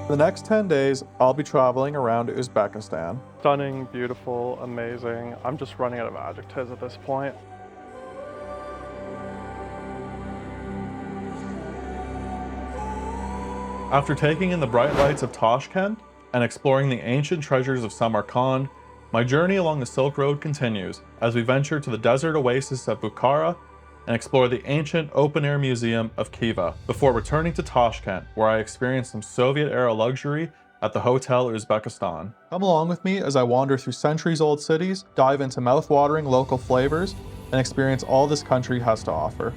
For the next 10 days, I'll be traveling around Uzbekistan. Stunning, beautiful, amazing. I'm just running out of adjectives at this point. After taking in the bright lights of Tashkent and exploring the ancient treasures of Samarkand, my journey along the Silk Road continues as we venture to the desert oasis of Bukhara and explore the ancient open-air museum of Khiva before returning to Tashkent, where I experienced some Soviet-era luxury at the Hotel Uzbekistan. Come along with me as I wander through centuries-old cities, dive into mouth-watering local flavors, and experience all this country has to offer.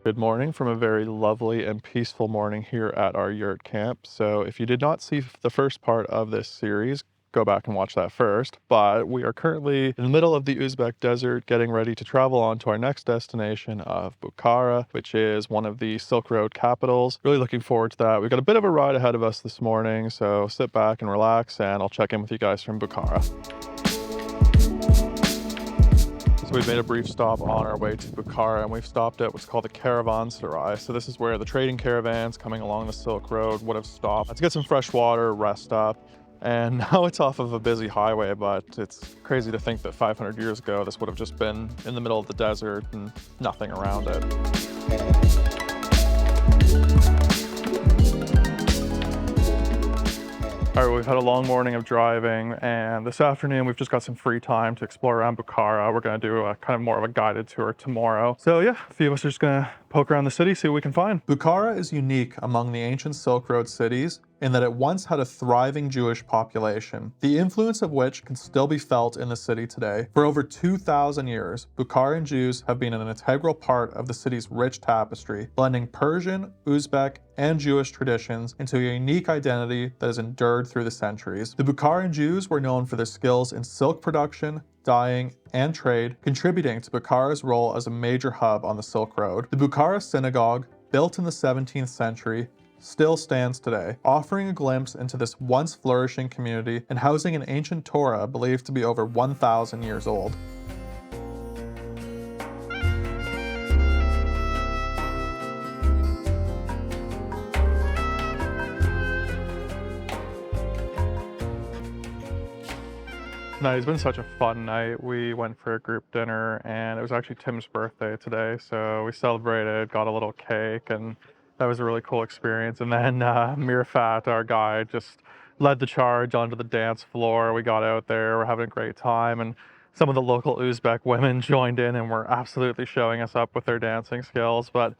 Good morning from a very lovely and peaceful morning here at our yurt camp. So if you did not see the first part of this series, go back and watch that first. But we are currently in the middle of the Uzbek desert getting ready to travel on to our next destination of Bukhara, which is one of the Silk Road capitals. Really looking forward to that. We've got a bit of a ride ahead of us this morning, so sit back and relax and I'll check in with you guys from Bukhara. So we made a brief stop on our way to Bukhara and we've stopped at what's called the Caravanserai. So this is where the trading caravans coming along the Silk Road would have stopped to get some fresh water, rest up. And now it's off of a busy highway, but it's crazy to think that 500 years ago this would have just been in the middle of the desert and nothing around it. All right, we've had a long morning of driving, and this afternoon we've just got some free time to explore around Bukhara. We're going to do a kind of more of a guided tour tomorrow. So yeah, a few of us are just going to poke around the city, see what we can find. Bukhara is unique among the ancient Silk Road cities in that it once had a thriving Jewish population, the influence of which can still be felt in the city today. For over 2,000 years, Bukharan Jews have been an integral part of the city's rich tapestry, blending Persian, Uzbek, and Jewish traditions into a unique identity that has endured through the centuries. The Bukharan Jews were known for their skills in silk production, dyeing, and trade, contributing to Bukhara's role as a major hub on the Silk Road. The Bukhara Synagogue, built in the 17th century, still stands today, offering a glimpse into this once flourishing community and housing an ancient Torah believed to be over 1,000 years old. No, it's been such a fun night. We went for a group dinner and it was actually Tim's birthday today, so we celebrated, got a little cake, and that was a really cool experience. And then Mirfat, our guide, just led the charge onto the dance floor. We got out there, we're having a great time, and some of the local Uzbek women joined in and were absolutely showing us up with their dancing skills. But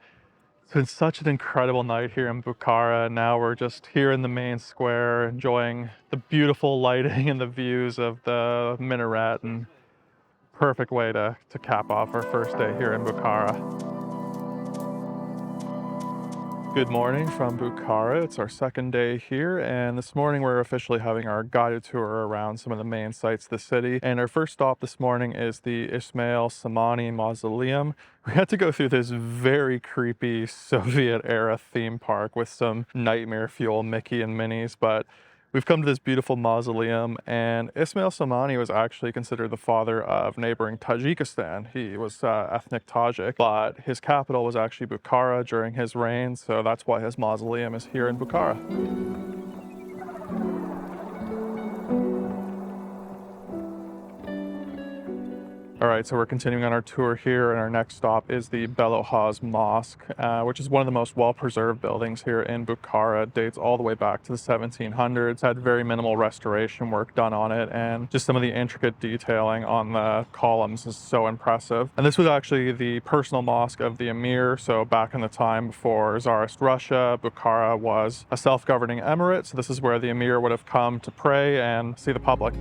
it's been such an incredible night here in Bukhara. Now we're just here in the main square enjoying the beautiful lighting and the views of the minaret, and perfect way to cap off our first day here in Bukhara. Good morning from Bukhara. It's our second day here, and this morning we're officially having our guided tour around some of the main sites of the city. And our first stop this morning is the Ismail Somani Mausoleum. We had to go through this very creepy Soviet-era theme park with some nightmare fuel Mickey and Minnie's, but we've come to this beautiful mausoleum, and Ismail Somani was actually considered the father of neighboring Tajikistan. He was ethnic Tajik, but his capital was actually Bukhara during his reign, so that's why his mausoleum is here in Bukhara. All right, so we're continuing on our tour here, and our next stop is the Bolo Haz Mosque, which is one of the most well-preserved buildings here in Bukhara. It dates all the way back to the 1700s, had very minimal restoration work done on it, and just some of the intricate detailing on the columns is so impressive. And this was actually the personal mosque of the emir, so back in the time before Tsarist Russia, Bukhara was a self-governing emirate, so this is where the emir would have come to pray and see the public.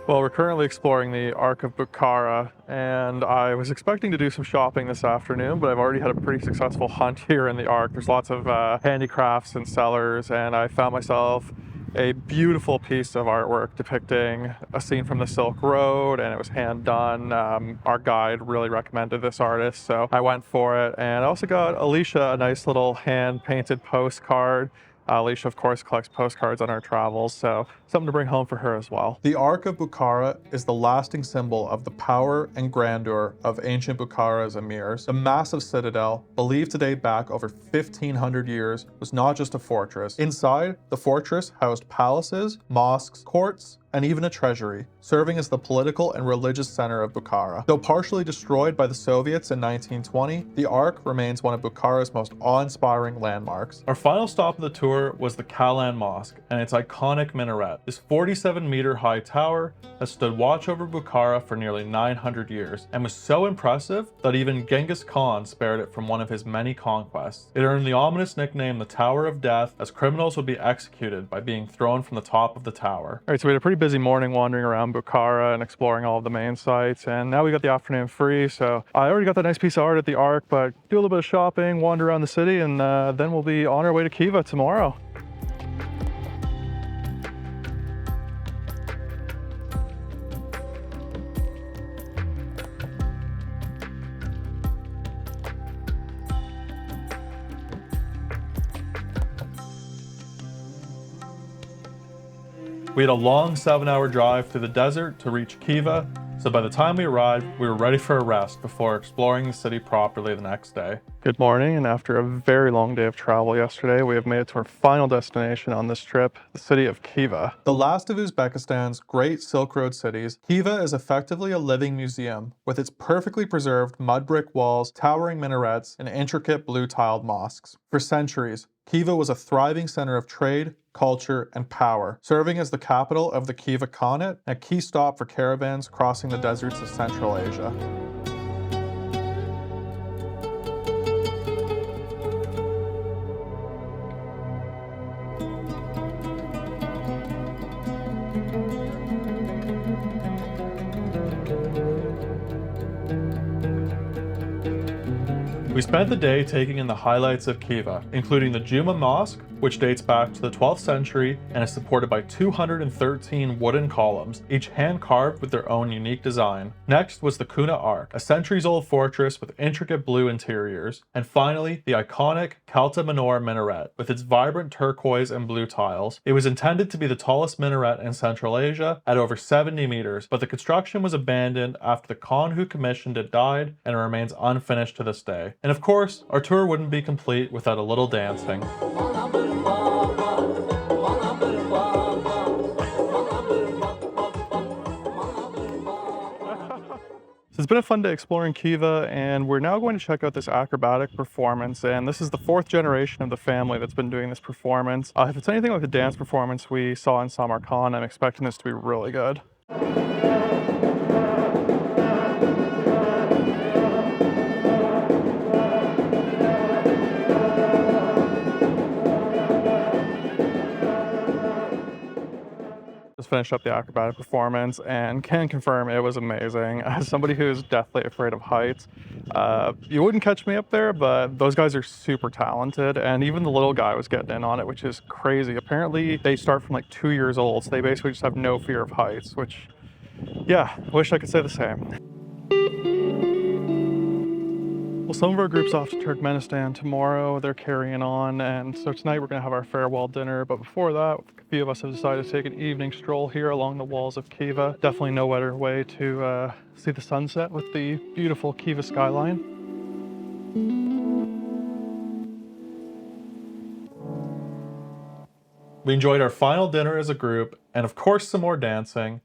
Well, we're currently exploring the Ark of Bukhara, and I was expecting to do some shopping this afternoon, but I've already had a pretty successful hunt here in the Ark. There's lots of handicrafts and sellers, and I found myself a beautiful piece of artwork depicting a scene from the Silk Road, and it was hand done. Our guide really recommended this artist, so I went for it. And I also got Alicia a nice little hand painted postcard. Alicia, of course, collects postcards on our travels, so something to bring home for her as well. The Ark of Bukhara is the lasting symbol of the power and grandeur of ancient Bukhara's emirs. The massive citadel, believed to date back over 1,500 years, was not just a fortress. Inside, the fortress housed palaces, mosques, courts, and even a treasury, serving as the political and religious center of Bukhara. Though partially destroyed by the Soviets in 1920, the Ark remains one of Bukhara's most awe-inspiring landmarks. Our final stop of the tour was the Kalan Mosque and its iconic minaret. This 47-meter high tower has stood watch over Bukhara for nearly 900 years and was so impressive that even Genghis Khan spared it from one of his many conquests. It earned the ominous nickname the Tower of Death, as criminals would be executed by being thrown from the top of the tower. All right, so we had a pretty busy morning wandering around Bukhara and exploring all of the main sites, and now we got the afternoon free, so I already got that nice piece of art at the Ark, but do a little bit of shopping, wander around the city, and then we'll be on our way to Khiva tomorrow. We had a long 7-hour drive through the desert to reach Khiva, so by the time we arrived, we were ready for a rest before exploring the city properly the next day. Good morning, and after a very long day of travel yesterday, we have made it to our final destination on this trip, the city of Khiva. The last of Uzbekistan's great Silk Road cities, Khiva is effectively a living museum, with its perfectly preserved mud brick walls, towering minarets, and intricate blue-tiled mosques. For centuries, Khiva was a thriving center of trade, culture, and power, serving as the capital of the Khiva Khanate and a key stop for caravans crossing the deserts of Central Asia. We spent the day taking in the highlights of Khiva, including the Juma Mosque, which dates back to the 12th century and is supported by 213 wooden columns, each hand-carved with their own unique design. Next was the Kuna Ark, a centuries-old fortress with intricate blue interiors. And finally, the iconic Khalta Manor minaret, with its vibrant turquoise and blue tiles. It was intended to be the tallest minaret in Central Asia at over 70 meters, but the construction was abandoned after the Khan who commissioned it died, and it remains unfinished to this day. And of course, our tour wouldn't be complete without a little dancing. It's been a fun day exploring Khiva, and we're now going to check out this acrobatic performance, and this is the 4th generation of the family that's been doing this performance. If it's anything like the dance performance we saw in Samarkand, I'm expecting this to be really good. Just finished up the acrobatic performance and can confirm it was amazing. As somebody who's deathly afraid of heights, you wouldn't catch me up there, but those guys are super talented, and even the little guy was getting in on it, which is crazy. Apparently they start from like 2 years old, so they basically just have no fear of heights, which, yeah, wish I could say the same. Well, some of our group's off to Turkmenistan tomorrow. They're carrying on, and so tonight we're going to have our farewell dinner. But before that, a few of us have decided to take an evening stroll here along the walls of Khiva. Definitely no better way to see the sunset with the beautiful Khiva skyline. We enjoyed our final dinner as a group, and of course some more dancing.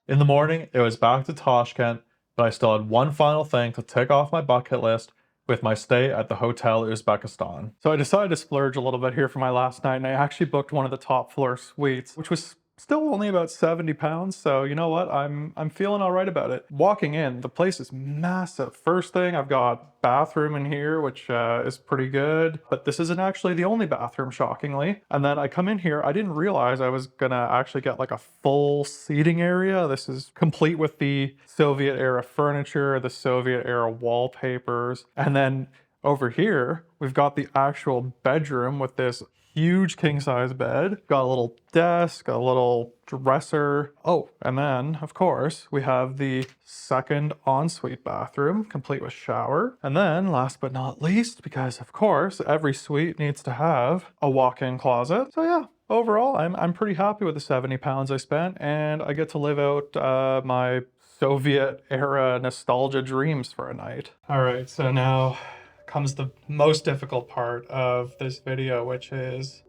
In the morning, it was back to Tashkent, but I still had one final thing to tick off my bucket list with my stay at the Hotel Uzbekistan. So I decided to splurge a little bit here for my last night, and I actually booked one of the top floor suites, which was still only about 70 pounds, so you know what? I'm feeling all right about it. Walking in, the place is massive. First thing, I've got bathroom in here, which is pretty good, but this isn't actually the only bathroom, shockingly. And then I come in here, I didn't realize I was gonna actually get like a full seating area. This is complete with the Soviet era furniture, the Soviet era wallpapers, and then over here, we've got the actual bedroom with this huge king-size bed. Got a little desk, a little dresser. Oh, and then, of course, we have the second ensuite bathroom, complete with shower. And then, last but not least, because of course, every suite needs to have a walk-in closet. So yeah, overall, I'm pretty happy with the 70 pounds I spent, and I get to live out my Soviet era nostalgia dreams for a night. All right, so now comes the most difficult part of this video, which is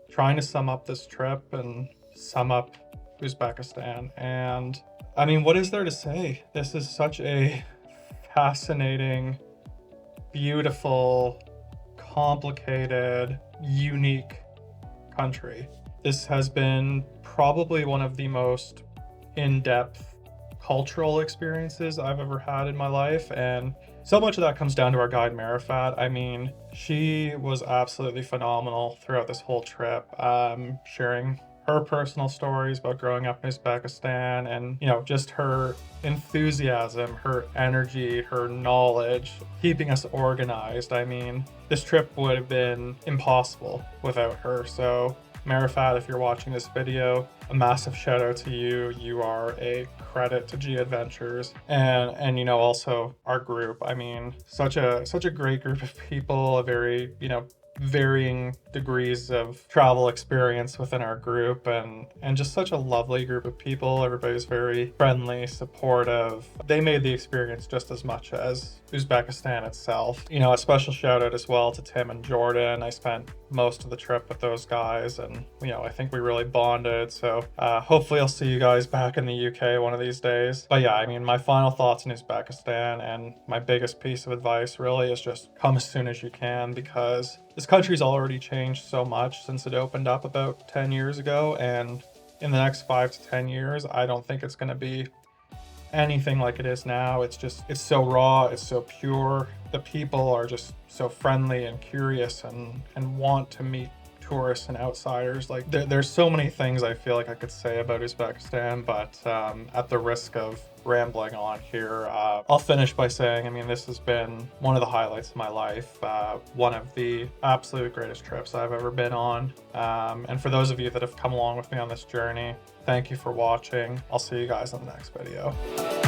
trying to sum up this trip and sum up Uzbekistan. And I mean, what is there to say? This is such a fascinating, beautiful, complicated, unique country. This has been probably one of the most in-depth cultural experiences I've ever had in my life, and so much of that comes down to our guide Marifat. I mean, she was absolutely phenomenal throughout this whole trip, sharing her personal stories about growing up in Uzbekistan, and you know, just her enthusiasm, her energy, her knowledge, keeping us organized. I mean, this trip would have been impossible without her. So Marifat, if you're watching this video, a massive shout out to you. You are a credit to G Adventures, and you know, also our group. I mean, such a great group of people, a very, you know, varying degrees of travel experience within our group, and just such a lovely group of people. Everybody's very friendly, supportive. They made the experience just as much as Uzbekistan itself. You know, a special shout out as well to Tim and Jordan. I spent most of the trip with those guys, and you know, I think we really bonded. So hopefully I'll see you guys back in the UK one of these days. But yeah, I mean, my final thoughts on Uzbekistan, and my biggest piece of advice really is just come as soon as you can, because this country's already changed so much since it opened up about 10 years ago, and in the next 5 to 10 years, I don't think it's going to be anything like it is now. It's so raw, it's so pure. The people are just so friendly and curious, and want to meet tourists and outsiders. Like there's so many things I feel like I could say about Uzbekistan, but at the risk of rambling on here, I'll finish by saying, I mean, this has been one of the highlights of my life, one of the absolute greatest trips I've ever been on. And for those of you that have come along with me on this journey, thank you for watching. I'll see you guys in the next video.